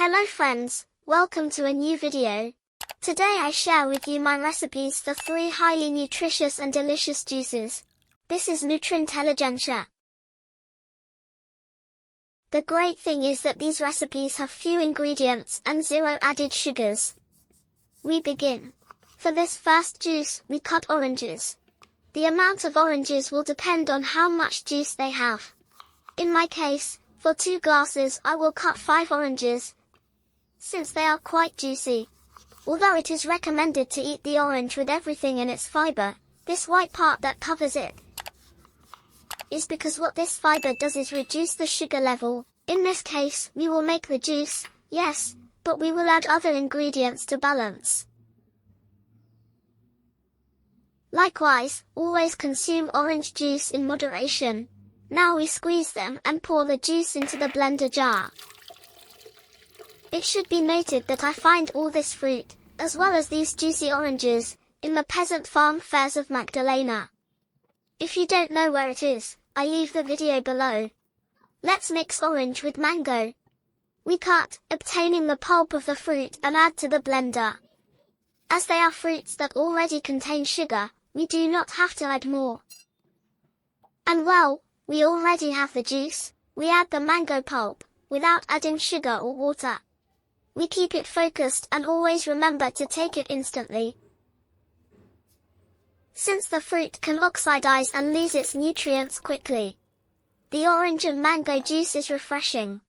Hello friends, welcome to a new video. Today I share with you my recipes for 3 highly nutritious and delicious juices. This is NUTRITIOUS. The great thing is that these recipes have few ingredients and 0 added sugars. We begin. For this first juice, we cut oranges. The amount of oranges will depend on how much juice they have. In my case, for 2 glasses I will cut 5 oranges, since they are quite juicy. Although it is recommended to eat the orange with everything in its fiber, this white part that covers it is because what this fiber does is reduce the sugar level. In this case, we will make the juice, yes, but we will add other ingredients to balance. Likewise, always consume orange juice in moderation. Now we squeeze them and pour the juice into the blender jar. It should be noted that I find all this fruit, as well as these juicy oranges, in the peasant farm fairs of Magdalena. If you don't know where it is, I leave the video below. Let's mix orange with mango. We cut, obtaining the pulp of the fruit, and add to the blender. As they are fruits that already contain sugar, we do not have to add more. And well, we already have the juice. We add the mango pulp, without adding sugar or water. We keep it focused and always remember to take it instantly, since the fruit can oxidize and lose its nutrients quickly. The orange and mango juice is refreshing.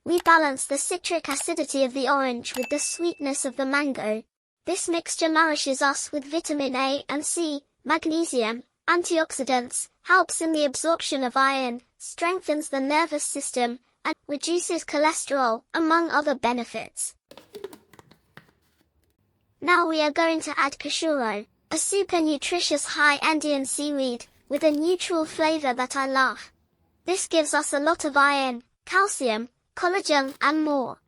We balance the citric acidity of the orange with the sweetness of the mango. This mixture nourishes us with vitamin A and C, magnesium, antioxidants, helps in the absorption of iron, strengthens the nervous system, and reduces cholesterol, among other benefits. Now we are going to add cashuro, a super nutritious high Andean seaweed, with a neutral flavor that I love. This gives us a lot of iron, calcium, collagen, and more.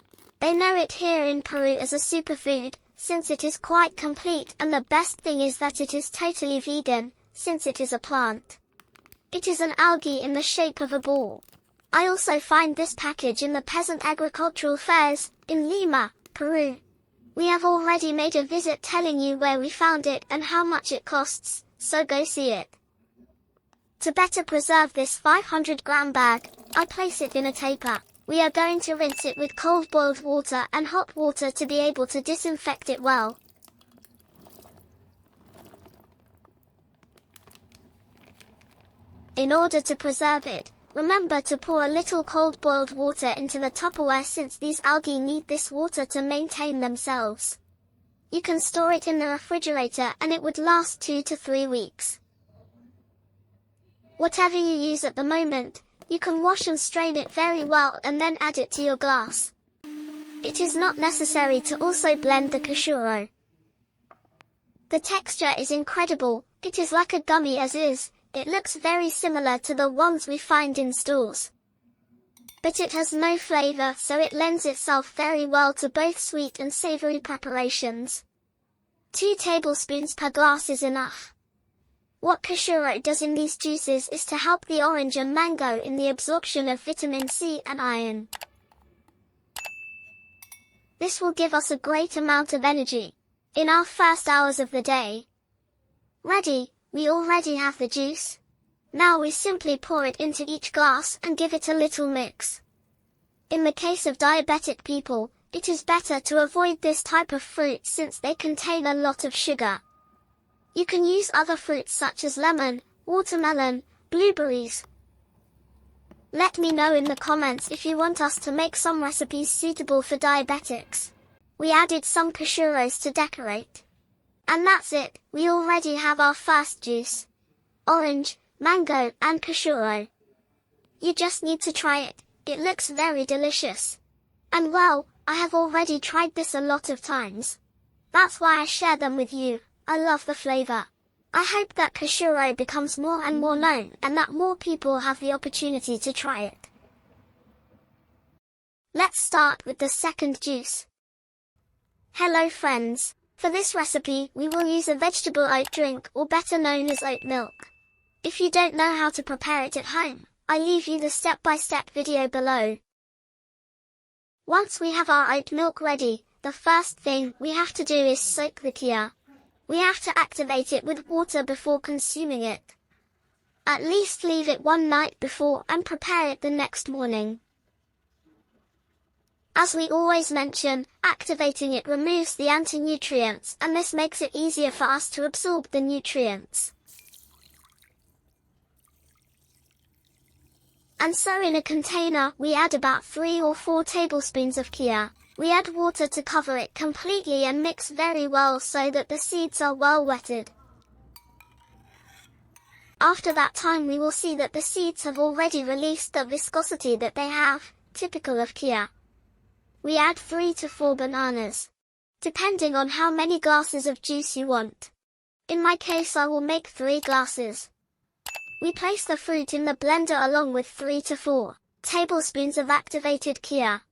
They know it here in Peru as a superfood, since it is quite complete, and the best thing is that it is totally vegan, since it is a plant. It is an algae in the shape of a ball. I also find this package in the peasant agricultural fairs, in Lima, Peru. We have already made a visit telling you where we found it and how much it costs, so go see it. To better preserve this 500-gram bag, I place it in a taper. We are going to rinse it with cold boiled water and hot water to be able to disinfect it well. In order to preserve it, remember to pour a little cold boiled water into the Tupperware since these algae need this water to maintain themselves. You can store it in the refrigerator and it would last 2 to 3 weeks. Whatever you use at the moment, you can wash and strain it very well and then add it to your glass. It is not necessary to also blend the cashuro. The texture is incredible, it is like a gummy as is. It looks very similar to the ones we find in stores. But it has no flavor, so it lends itself very well to both sweet and savory preparations. 2 tablespoons per glass is enough. What cashuro does in these juices is to help the orange and mango in the absorption of vitamin C and iron. This will give us a great amount of energy in our first hours of the day. Ready. We already have the juice. Now we simply pour it into each glass and give it a little mix. In the case of diabetic people, it is better to avoid this type of fruit since they contain a lot of sugar. You can use other fruits such as lemon, watermelon, blueberries. Let me know in the comments if you want us to make some recipes suitable for diabetics. We added some cashuros to decorate. And that's it, we already have our first juice. Orange, mango, and cashuro. You just need to try it, it looks very delicious. And well, I have already tried this a lot of times. That's why I share them with you, I love the flavor. I hope that cashuro becomes more and more known and that more people have the opportunity to try it. Let's start with the second juice. Hello friends. For this recipe, we will use a vegetable oat drink, or better known as oat milk. If you don't know how to prepare it at home, I leave you the step-by-step video below. Once we have our oat milk ready, the first thing we have to do is soak the chia. We have to activate it with water before consuming it. At least leave it one night before and prepare it the next morning. As we always mention, activating it removes the anti-nutrients, and this makes it easier for us to absorb the nutrients. And so in a container, we add about 3 or 4 tablespoons of chia. We add water to cover it completely and mix very well so that the seeds are well wetted. After that time we will see that the seeds have already released the viscosity that they have, typical of chia. We add 3 to 4 bananas, depending on how many glasses of juice you want. In my case I will make 3 glasses. We place the fruit in the blender along with 3 to 4 tablespoons of activated chia.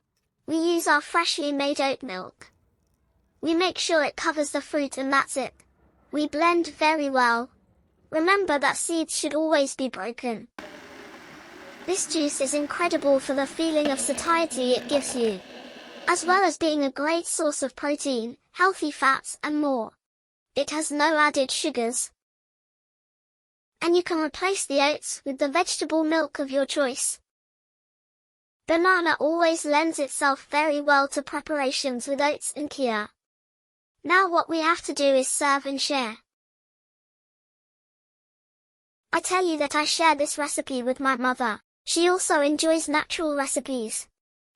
We use our freshly made oat milk. We make sure it covers the fruit and that's it. We blend very well. Remember that seeds should always be broken. This juice is incredible for the feeling of satiety it gives you, as well as being a great source of protein, healthy fats and more. It has no added sugars. And you can replace the oats with the vegetable milk of your choice. Banana always lends itself very well to preparations with oats and chia. Now what we have to do is serve and share. I tell you that I share this recipe with my mother. She also enjoys natural recipes.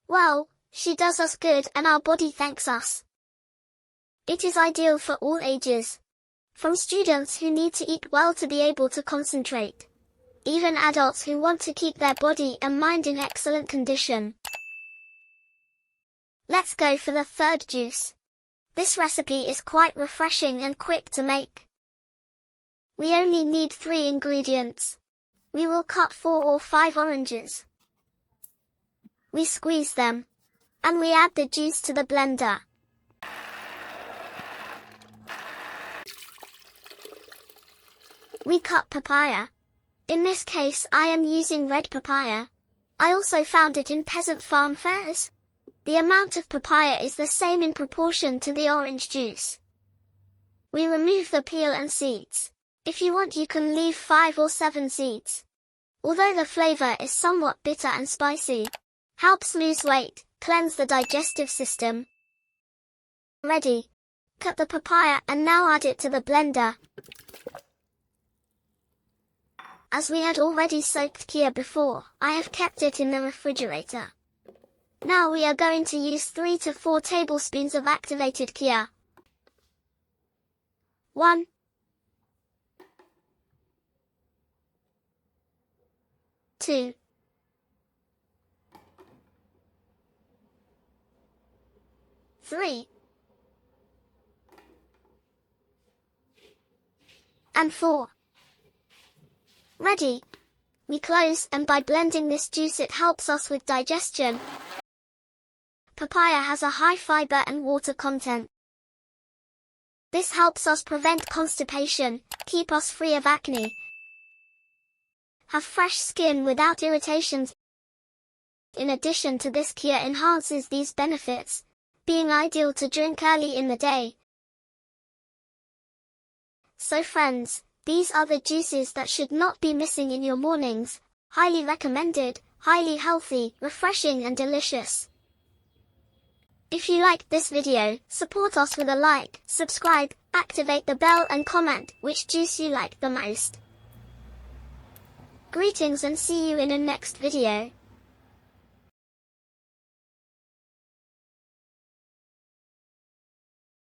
Well, she does us good and our body thanks us. It is ideal for all ages. From students who need to eat well to be able to concentrate. Even adults who want to keep their body and mind in excellent condition. Let's go for the third juice. This recipe is quite refreshing and quick to make. We only need 3 ingredients. We will cut 4 or 5 oranges. We squeeze them. And we add the juice to the blender. We cut papaya. In this case I am using red papaya. I also found it in peasant farm fairs. The amount of papaya is the same in proportion to the orange juice. We remove the peel and seeds. If you want you can leave 5 or 7 seeds. Although the flavor is somewhat bitter and spicy, helps lose weight, cleanse the digestive system. Ready. Cut the papaya and now add it to the blender. As we had already soaked chia before, I have kept it in the refrigerator. Now we are going to use 3 to 4 tablespoons of activated chia. 1, 2, 3, and 4. Ready. We close, and by blending this juice it helps us with digestion. Papaya has a high fiber and water content. This helps us prevent constipation, keep us free of acne, have fresh skin without irritations. In addition to this, chia enhances these benefits, being ideal to drink early in the day. So friends, these are the juices that should not be missing in your mornings. Highly recommended, highly healthy, refreshing and delicious. If you liked this video, support us with a like, subscribe, activate the bell and comment which juice you like the most. Greetings and see you in a next video.